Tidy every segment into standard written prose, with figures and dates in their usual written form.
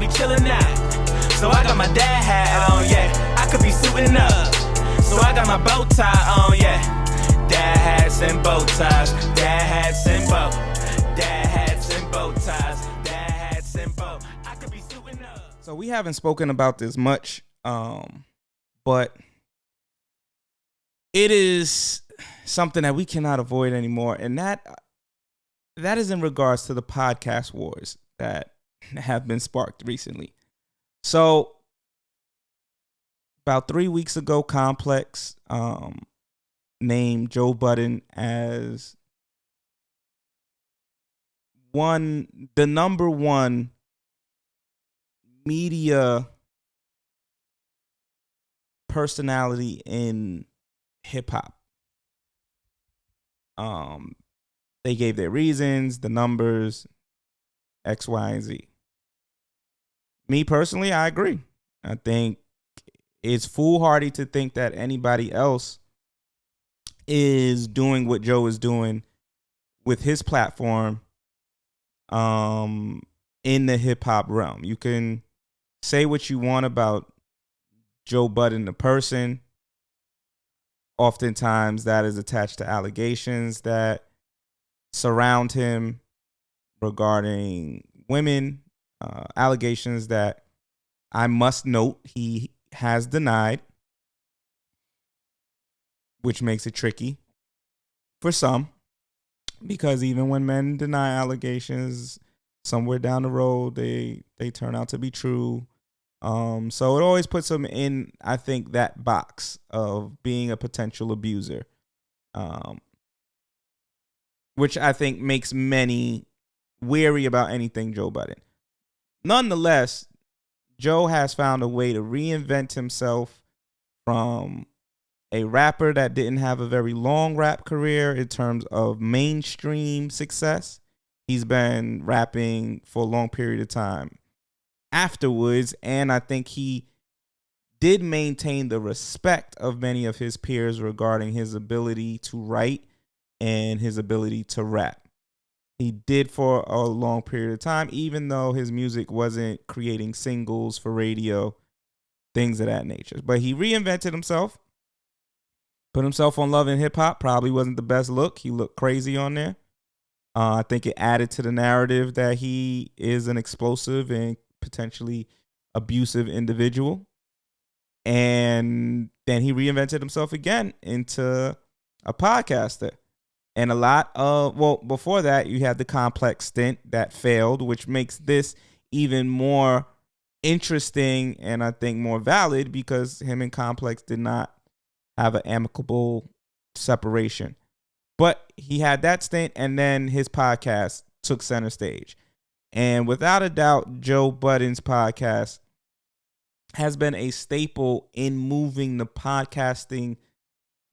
be chillin' out. So I got my dad hat on, yeah. I could be suiting up. So I got my bow tie on, yeah. Dad hats and bow ties. Dad hats and bow. Dad hats and bow ties. Dad hats and bow. I could be suiting up. So we haven't spoken about this much, but it is something that we cannot avoid anymore, and that is in regards to the podcast wars that have been sparked recently. So about 3 weeks ago, Complex named Joe Budden as the number one media personality in hip hop. They gave their reasons, the numbers, X, Y, and Z. Me personally, I agree. I think it's foolhardy to think that anybody else is doing what Joe is doing with his platform in the hip hop realm. You can say what you want about Joe Budden, the person. Oftentimes that is attached to allegations that surround him regarding women, allegations that I must note he has denied, which makes it tricky for some, because even when men deny allegations, somewhere down the road they turn out to be true. So it always puts him in, I think, that box of being a potential abuser, which I think makes many wary about anything Joe Budden. Nonetheless, Joe has found a way to reinvent himself from a rapper that didn't have a very long rap career in terms of mainstream success. He's been rapping for a long period of time afterwards, and I think he did maintain the respect of many of his peers regarding his ability to write and his ability to rap. He did for a long period of time, even though his music wasn't creating singles for radio, things of that nature. But he reinvented himself, put himself on Love and Hip Hop. Probably wasn't the best look. He looked crazy on there. I think it added to the narrative that he is an explosive and potentially abusive individual. And then he reinvented himself again into a podcaster. And before that, you had the Complex stint that failed, which makes this even more interesting and I think more valid because him and Complex did not have an amicable separation. But he had that stint, and then his podcast took center stage. And without a doubt, Joe Budden's podcast has been a staple in moving the podcasting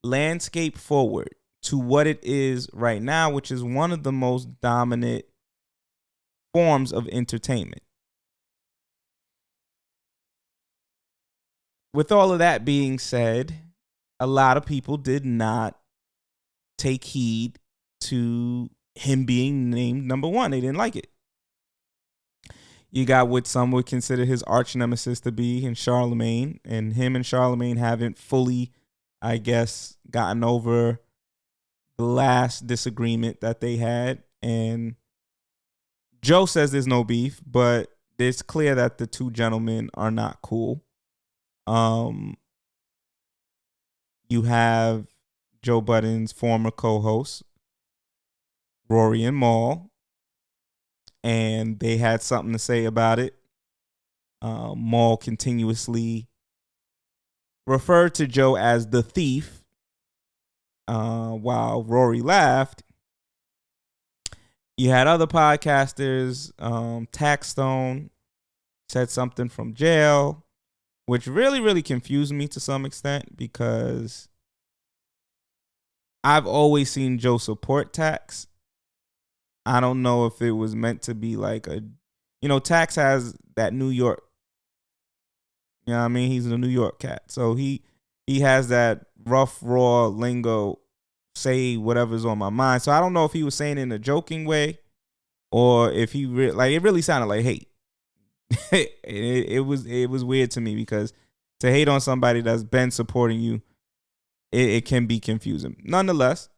landscape forward to what it is right now, which is one of the most dominant forms of entertainment. With all of that being said, a lot of people did not take heed to him being named number one. They didn't like it. You got what some would consider his arch nemesis to be in Charlemagne, and him and Charlemagne haven't fully, I guess, gotten over the last disagreement that they had. And Joe says there's no beef, but it's clear that the two gentlemen are not cool. You have Joe Budden's former co-host, Rory and Maul, and they had something to say about it. Maul continuously referred to Joe as the thief, while Rory laughed. You had other podcasters, Taxstone said something from jail, which really, really confused me to some extent because I've always seen Joe support Tax. I don't know if it was meant to be like Tax has that New York, you know what I mean? He's a New York cat. So he has that rough, raw lingo, say whatever's on my mind. So I don't know if he was saying it in a joking way or if he it really sounded like hate. it was weird to me because to hate on somebody that's been supporting you, it can be confusing. Nonetheless,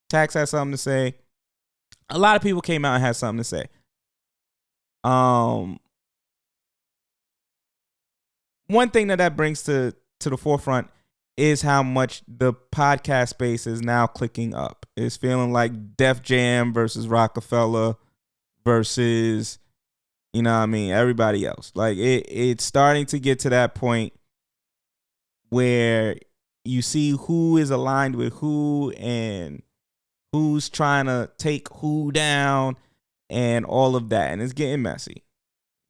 Tax had something to say. A lot of people came out and had something to say. One thing that brings to the forefront is how much the podcast space is now clicking up. It's feeling like Def Jam versus Rockefeller versus, you know what I mean, everybody else. Like it's starting to get to that point where you see who is aligned with who and who's trying to take who down and all of that. And it's getting messy.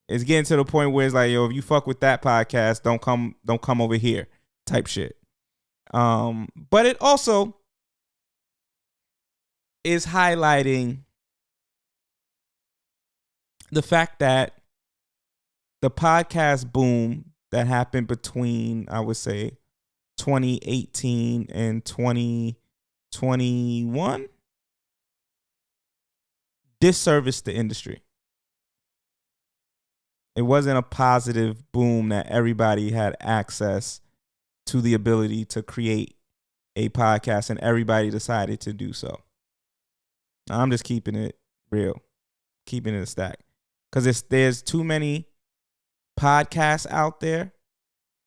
It's getting to the point where it's like, yo, if you fuck with that podcast, don't come over here type shit. But it also is highlighting the fact that the podcast boom that happened between, I would say, 2018 and 2021 disserviced the industry. It wasn't a positive boom that everybody had access to the ability to create a podcast and everybody decided to do so. I'm just keeping it real, keeping it a stack. Because there's too many podcasts out there.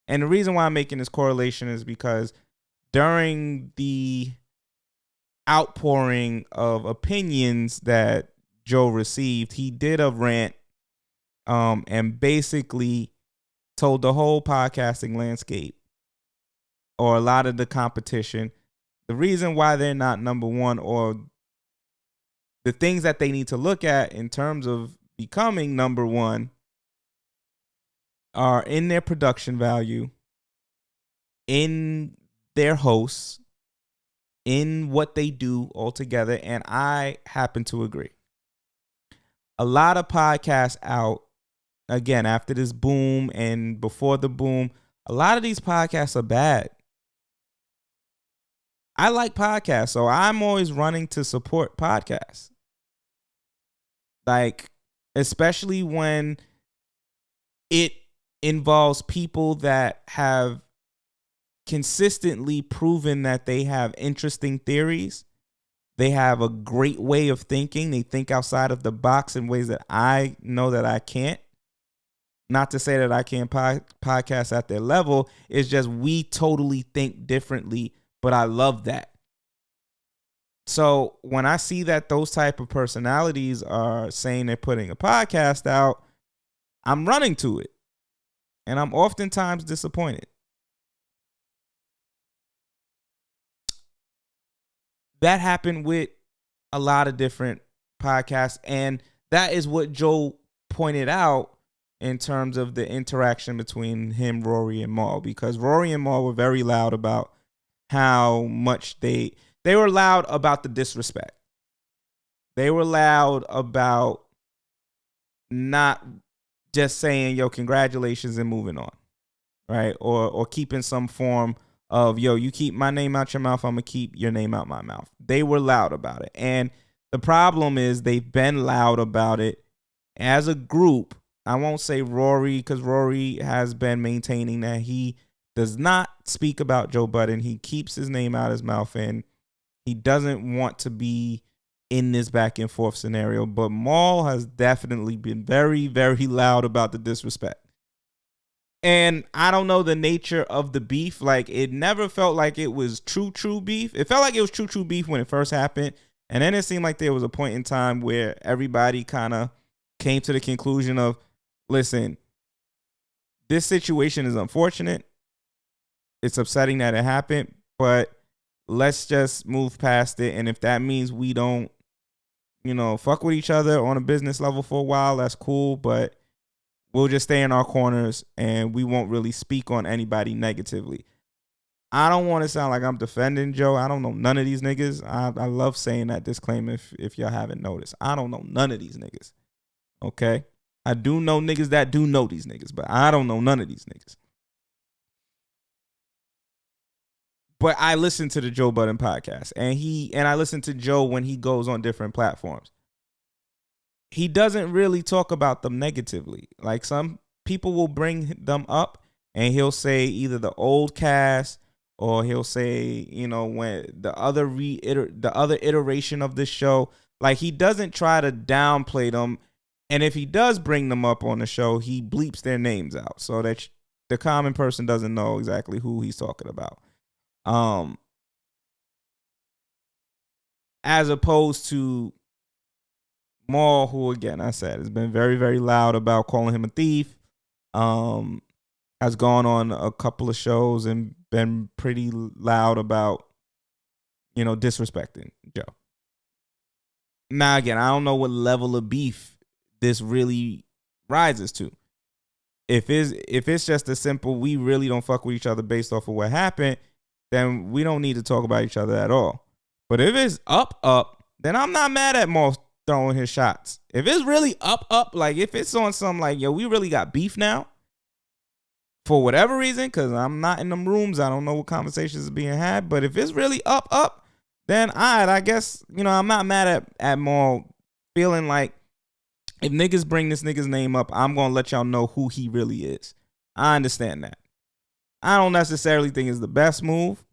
And the reason why I'm making this correlation is because during the outpouring of opinions that Joe received, he did a rant and basically told the whole podcasting landscape, or a lot of the competition, the reason why they're not number one, or the things that they need to look at in terms of becoming number one, are in their production value, in their hosts, in what they do altogether. And I happen to agree. A lot of podcasts out, again, after this boom and before the boom, a lot of these podcasts are bad. I like podcasts, so I'm always running to support podcasts. Like, especially when it involves people that have consistently proven that they have interesting theories. They have a great way of thinking. They think outside of the box in ways that I know that I can't. Not to say that I can't podcast at their level. It's just we totally think differently, but I love that. So when I see that those type of personalities are saying they're putting a podcast out, I'm running to it. And I'm oftentimes disappointed. That happened with a lot of different podcasts. And that is what Joe pointed out in terms of the interaction between him, Rory, and Mal. Because Rory and Mal were very loud about how much they were loud about the disrespect. They were loud about not just saying, yo, congratulations and moving on, right? Or keeping some form of, yo, you keep my name out your mouth, I'm going to keep your name out my mouth. They were loud about it. And the problem is they've been loud about it as a group. I won't say Rory, because Rory has been maintaining that he does not speak about Joe Budden. He keeps his name out his mouth, and he doesn't want to be in this back and forth scenario. But Mal has definitely been very, very loud about the disrespect. And I don't know the nature of the beef. Like, it never felt like it was true beef. It felt like it was true beef when it first happened. And then it seemed like there was a point in time where everybody kind of came to the conclusion of, listen, this situation is unfortunate. It's upsetting that it happened, but let's just move past it. And if that means we don't, fuck with each other on a business level for a while, that's cool. But we'll just stay in our corners and we won't really speak on anybody negatively. I don't want to sound like I'm defending Joe. I don't know none of these niggas. I love saying that disclaimer if y'all haven't noticed. I don't know none of these niggas. Okay? I do know niggas that do know these niggas, but I don't know none of these niggas. But I listen to the Joe Budden podcast, and I listen to Joe when he goes on different platforms. he doesn't really talk about them negatively. Like some people will bring them up and he'll say either the old cast or he'll say, you know, when the other iteration of this show. Like he doesn't try to downplay them. And if he does bring them up on the show, he bleeps their names out so that the common person doesn't know exactly who he's talking about. As opposed to Maul, who again I said has been very, very loud about calling him a thief. Has gone on a couple of shows and been pretty loud about, you know, disrespecting Joe. Now again, I don't know what level of beef this really rises to. If it's just a simple we really don't fuck with each other based off of what happened, then we don't need to talk about each other at all. But if it's up, then I'm not mad at Maul throwing his shots. If it's really up, like if it's on some like, yo, we really got beef now, for whatever reason, because I'm not in them rooms, I don't know what conversations are being had, but if it's really up, then I guess, you know, I'm not mad at Maul feeling like if niggas bring this nigga's name up, I'm going to let y'all know who he really is. I understand that. I don't necessarily think it's the best move.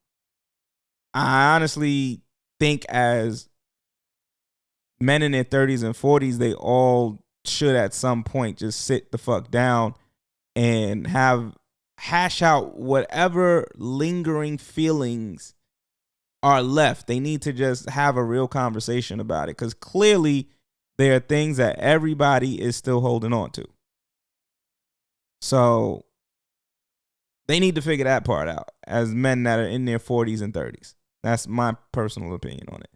I honestly think as men in their 30s and 40s, they all should at some point just sit the fuck down and hash out whatever lingering feelings are left. They need to just have a real conversation about it, because clearly there are things that everybody is still holding on to. So they need to figure that part out as men that are in their 40s and 30s. That's my personal opinion on it.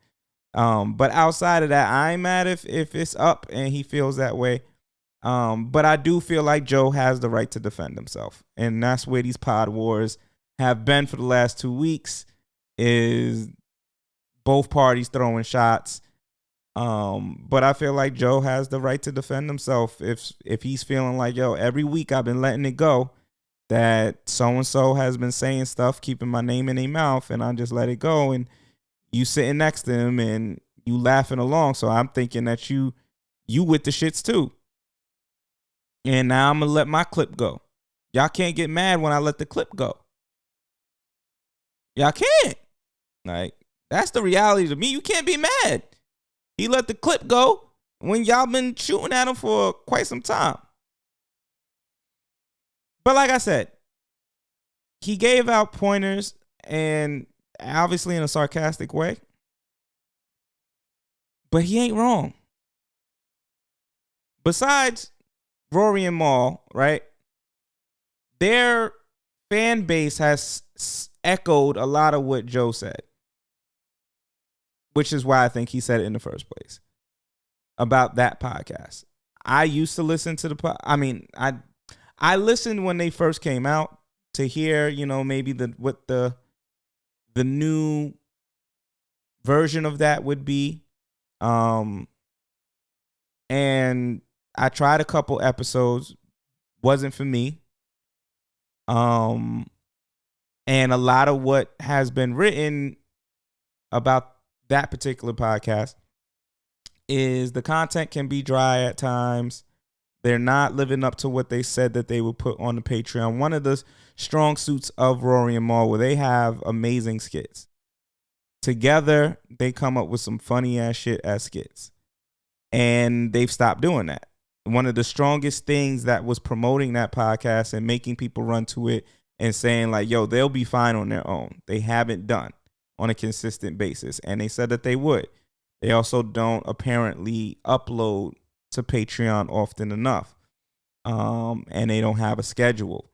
But outside of that, I ain't mad if it's up and he feels that way. But I do feel like Joe has the right to defend himself. And that's where these pod wars have been for the last 2 weeks, is both parties throwing shots. But I feel like Joe has the right to defend himself if he's feeling like, yo, every week I've been letting it go that so-and-so has been saying stuff, keeping my name in their mouth, and I just let it go. And you sitting next to him and you laughing along. So I'm thinking that you with the shits too. And now I'm going to let my clip go. Y'all can't get mad when I let the clip go. Y'all can't. Like, that's the reality to me. You can't be mad. He let the clip go when y'all been shooting at him for quite some time. But like I said, he gave out pointers, and obviously in a sarcastic way. But he ain't wrong. Besides Rory and Maul, right? Their fan base has echoed a lot of what Joe said, which is why I think he said it in the first place about that podcast. I used to listen to I listened when they first came out to hear, you know, maybe what the new version of that would be. And I tried a couple episodes, wasn't for me. And a lot of what has been written about that particular podcast is the content can be dry at times. They're not living up to what they said that they would put on the Patreon. One of the strong suits of Rory and Maul, where they have amazing skits. Together, they come up with some funny ass shit as skits. And they've stopped doing that. One of the strongest things that was promoting that podcast and making people run to it and saying like, yo, they'll be fine on their own. They haven't done on a consistent basis. And they said that they would. They also don't apparently upload to Patreon often enough. And they don't have a schedule.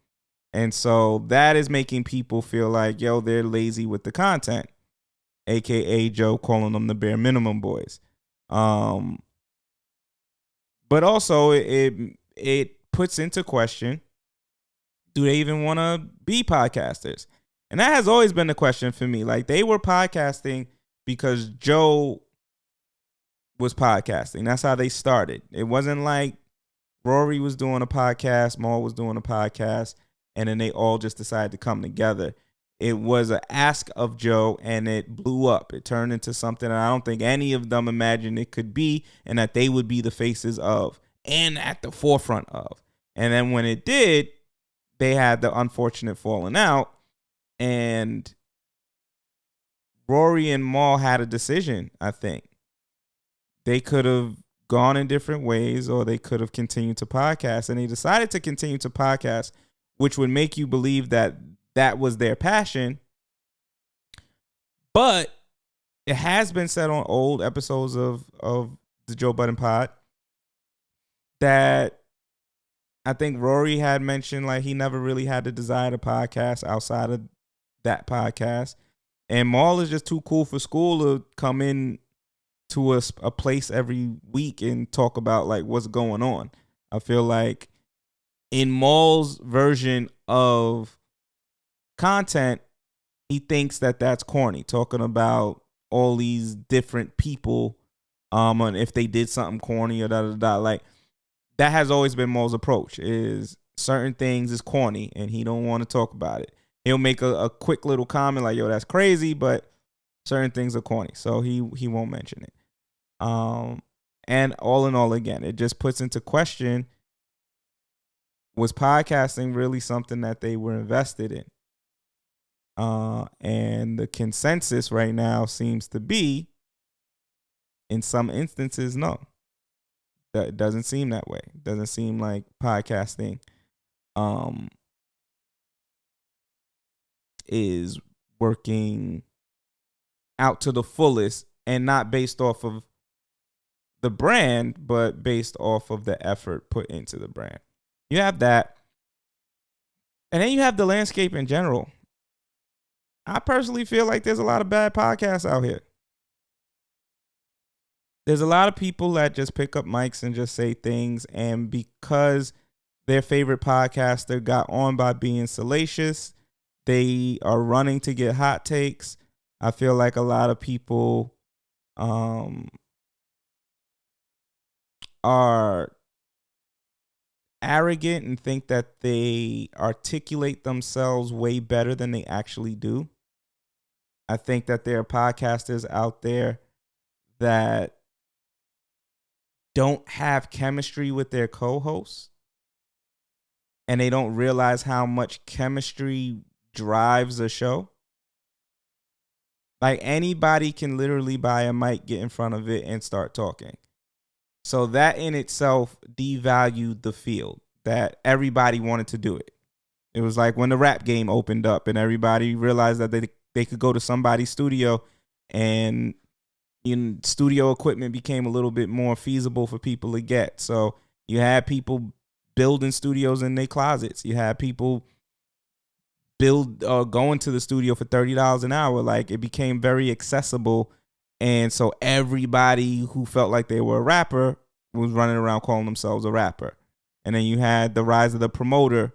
And so that is making people feel like, yo, they're lazy with the content. AKA Joe calling them the bare minimum boys. But also it puts into question, do they even want to be podcasters? And that has always been the question for me. Like, they were podcasting because Joe was podcasting. That's how they started. It wasn't like Rory was doing a podcast, Maul was doing a podcast, and then they all just decided to come together. It was an ask of Joe, and it blew up. It turned into something I don't think any of them imagined it could be, and that they would be the faces of and at the forefront of. And then when it did, they had the unfortunate falling out, and Rory and Mal had a decision, I think. They could have gone in different ways, or they could have continued to podcast, and they decided to continue to podcast, which would make you believe that that was their passion. But it has been said on old episodes of the Joe Budden pod that I think Rory had mentioned like he never really had the desire to podcast outside of that podcast. And Mal is just too cool for school to come in to a place every week and talk about like what's going on. I feel like in Mal's version of content, he thinks that that's corny, talking about all these different people and if they did something corny or da. Like that has always been Mal's approach, is certain things is corny and he don't want to talk about it. He'll make a quick little comment like, yo, that's crazy, but certain things are corny, so he won't mention it. And all in all, again, it just puts into question, was podcasting really something that they were invested in? And the consensus right now seems to be, in some instances, no. That doesn't seem that way. It doesn't seem like podcasting is working out to the fullest, and not based off of the brand, but based off of the effort put into the brand. You have that. And then you have the landscape in general. I personally feel like there's a lot of bad podcasts out here. There's a lot of people that just pick up mics and just say things, and because their favorite podcaster got on by being salacious, they are running to get hot takes. I feel like a lot of people are arrogant and think that they articulate themselves way better than they actually do. I think that there are podcasters out there that don't have chemistry with their co-hosts, and they don't realize how much chemistry drives a show. Like anybody can literally buy a mic, get in front of it, and start talking. So that in itself devalued the field, that everybody wanted to do it. It was like when the rap game opened up and everybody realized that they could go to somebody's studio, and studio equipment became a little bit more feasible for people to get. So you had people building studios in their closets. You had people going to the studio for $30 an hour. Like it became very accessible. And so everybody who felt like they were a rapper was running around calling themselves a rapper. And then you had the rise of the promoter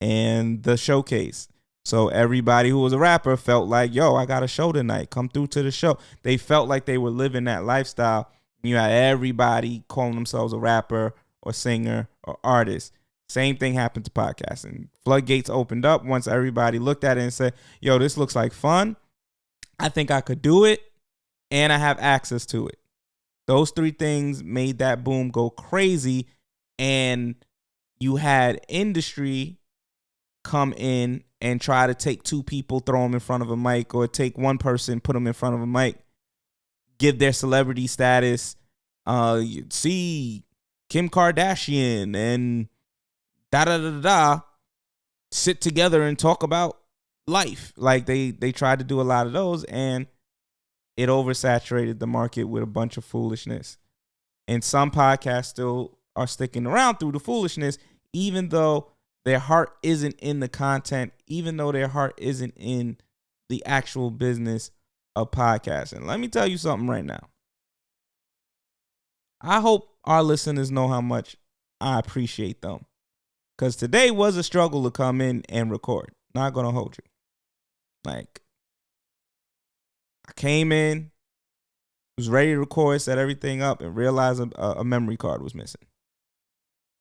and the showcase. So everybody who was a rapper felt like, yo, I got a show tonight. Come through to the show. They felt like they were living that lifestyle. You had everybody calling themselves a rapper or singer or artist. Same thing happened to podcasting. Floodgates opened up once everybody looked at it and said, yo, this looks like fun. I think I could do it. And I have access to it. Those three things made that boom go crazy. And you had industry come in and try to take two people, throw them in front of a mic, or take one person, put them in front of a mic, give their celebrity status. See Kim Kardashian and da sit together and talk about life. Like they tried to do a lot of those, and it oversaturated the market with a bunch of foolishness. And some podcasts still are sticking around through the foolishness, even though their heart isn't in the content, even though their heart isn't in the actual business of podcasting. Let me tell you something right now. I hope our listeners know how much I appreciate them, because today was a struggle to come in and record. Not going to hold you. Like, I came in, was ready to record, set everything up, and realized a memory card was missing.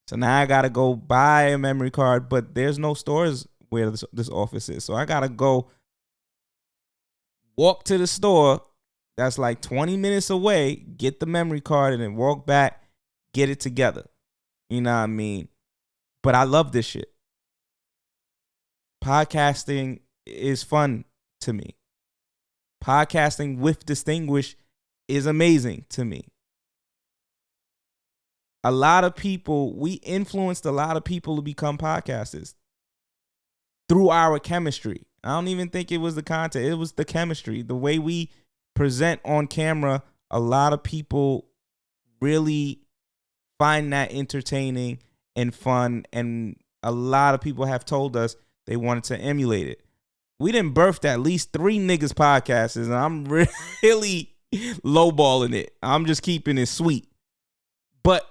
So now I got to go buy a memory card, but there's no stores where this office is. So I got to go walk to the store that's like 20 minutes away, get the memory card, and then walk back, get it together. You know what I mean? But I love this shit. Podcasting is fun to me. Podcasting with Distinguished is amazing to me. A lot of people, we influenced a lot of people to become podcasters through our chemistry. I don't even think it was the content. It was the chemistry. The way we present on camera, a lot of people really find that entertaining and fun. And a lot of people have told us they wanted to emulate it. We done birthed at least 3 niggas podcasts, and I'm really lowballing it. I'm just keeping it sweet. But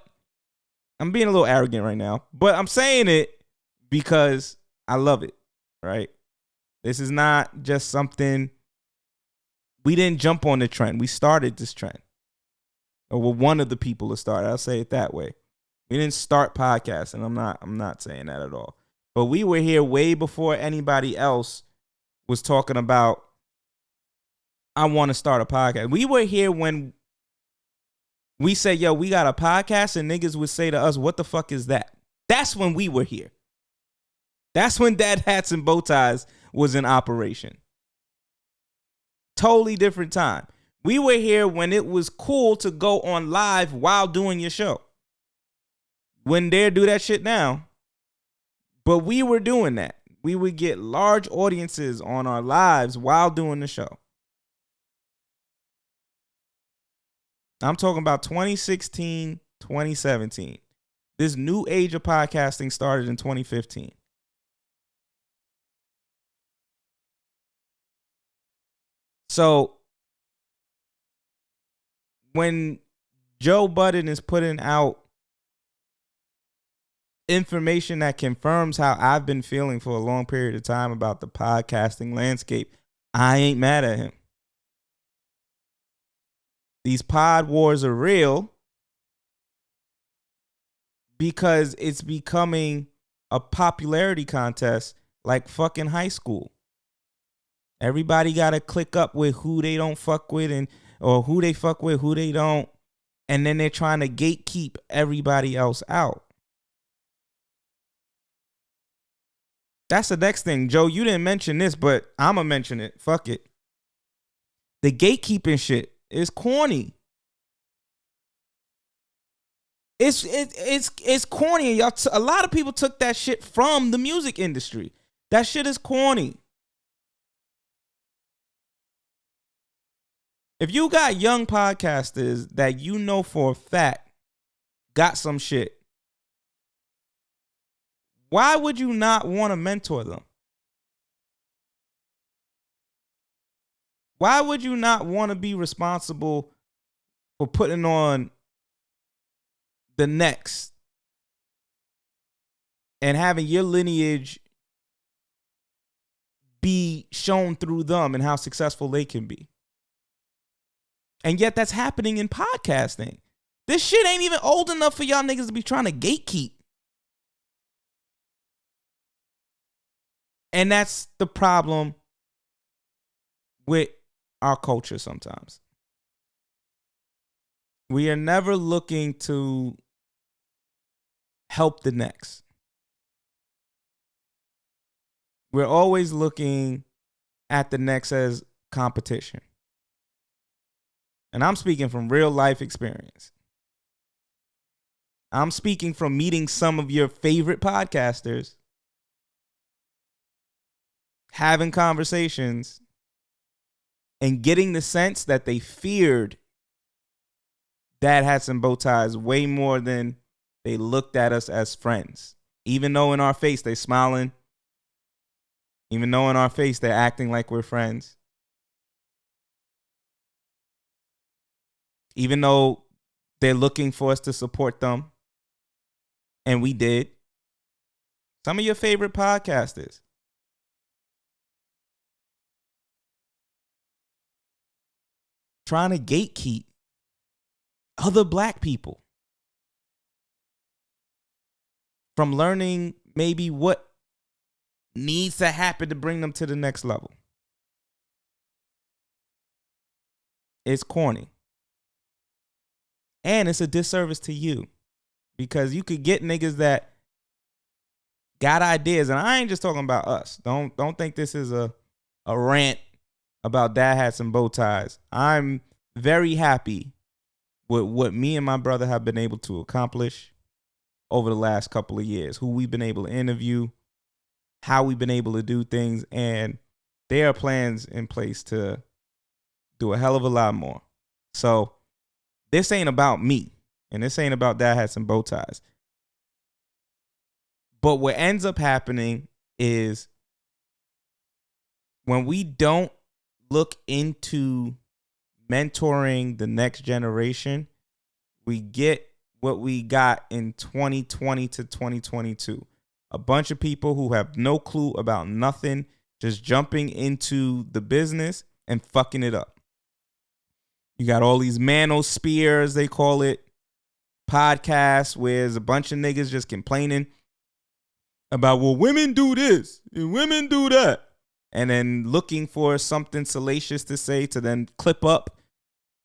I'm being a little arrogant right now. But I'm saying it because I love it, right? This is not just something, we didn't jump on the trend. We started this trend. Or we're one of the people to start. I'll say it that way. We didn't start podcasting. I'm not saying that at all. But we were here way before anybody else was talking about, I want to start a podcast. We were here when we said, yo, we got a podcast, and niggas would say to us, what the fuck is that? That's when we were here. That's when Dad Hats and Bow Ties was in operation. Totally different time. We were here when it was cool to go on live while doing your show. Wouldn't dare do that shit now. But we were doing that. We would get large audiences on our lives while doing the show. I'm talking about 2016, 2017. This new age of podcasting started in 2015. So when Joe Budden is putting out information that confirms how I've been feeling for a long period of time about the podcasting landscape, I ain't mad at him. These pod wars are real because it's becoming a popularity contest like fucking high school. Everybody got to click up with who they don't fuck with, and or who they fuck with, who they don't. And then they're trying to gatekeep everybody else out. That's the next thing. Joe, you didn't mention this, but I'm going to mention it. Fuck it. The gatekeeping shit is corny. It's corny. Y'all a lot of people took that shit from the music industry. That shit is corny. If you got young podcasters that you know for a fact got some shit, why would you not want to mentor them? Why would you not want to be responsible for putting on the next and having your lineage be shown through them and how successful they can be? And yet that's happening in podcasting. This shit ain't even old enough for y'all niggas to be trying to gatekeep. And that's the problem with our culture sometimes. We are never looking to help the next. We're always looking at the next as competition. And I'm speaking from real life experience. I'm speaking from meeting some of your favorite podcasters, having conversations, and getting the sense that they feared Dad Hats and Bow Ties way more than they looked at us as friends. Even though in our face they're smiling, even though in our face they're acting like we're friends, even though they're looking for us to support them, and we did. Some of your favorite podcasters trying to gatekeep other black people from learning maybe what needs to happen to bring them to the next level. it's corny. And it's a disservice to you. Because you could get niggas that got ideas. And I ain't just talking about us. Don't think this is a rant about dad hats and bow ties. I'm very happy with what me and my brother have been able to accomplish over the last couple of years. Who we've been able to interview, how we've been able to do things. And there are plans in place to do a hell of a lot more. So this ain't about me. And this ain't about dad hats and bow ties. But what ends up happening is when we don't look into mentoring the next generation, we get what we got in 2020 to 2022. A bunch of people who have no clue about nothing, just jumping into the business and fucking it up. You got all these manospheres, they call it, podcasts where there's a bunch of niggas just complaining about, well, women do this and women do that. And then looking for something salacious to say to then clip up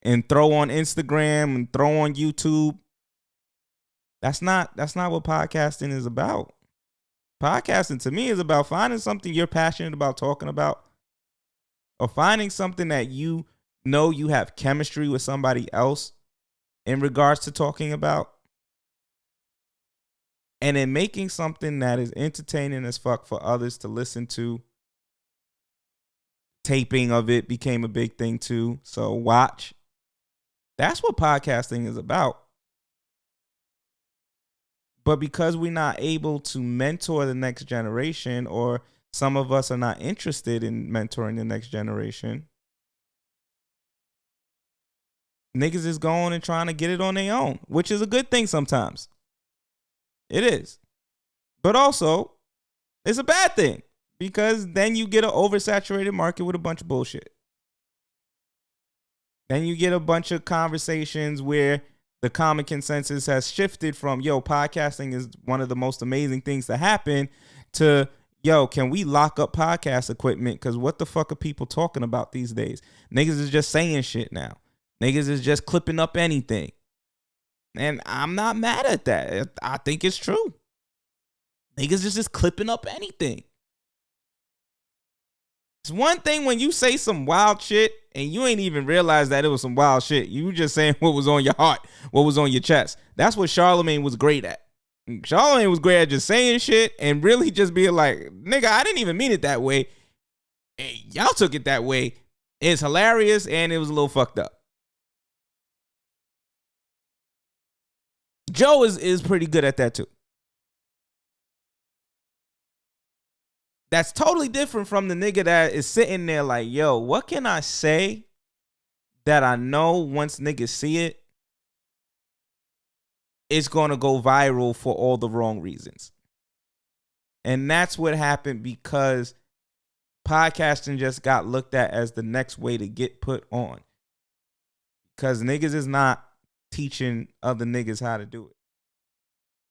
and throw on Instagram and throw on YouTube. That's not what podcasting is about. Podcasting to me is about finding something you're passionate about talking about, or finding something that you know you have chemistry with somebody else in regards to talking about, and then making something that is entertaining as fuck for others to listen to. Taping of it became a big thing too, so watch. That's what podcasting is about. But because we're not able to mentor the next generation, or some of us are not interested in mentoring the next generation, niggas is going and trying to get it on their own, which is a good thing sometimes. It is. But also, it's a bad thing, because then you get an oversaturated market with a bunch of bullshit. Then you get a bunch of conversations where the common consensus has shifted from, yo, podcasting is one of the most amazing things to happen, to, yo, can we lock up podcast equipment? Because what the fuck are people talking about these days? Niggas is just saying shit now. Niggas is just clipping up anything. And I'm not mad at that. I think it's true. Niggas is just clipping up anything. It's one thing when you say some wild shit and you ain't even realize that it was some wild shit. You just saying what was on your heart, what was on your chest. That's what Charlemagne was great at. Charlemagne was great at just saying shit and really just being like, nigga, I didn't even mean it that way. Hey, y'all took it that way. It's hilarious and it was a little fucked up. Joe is pretty good at that too. That's totally different from the nigga that is sitting there like, yo, what can I say that I know once niggas see it, it's going to go viral for all the wrong reasons. And that's what happened, because podcasting just got looked at as the next way to get put on. Because niggas is not teaching other niggas how to do it.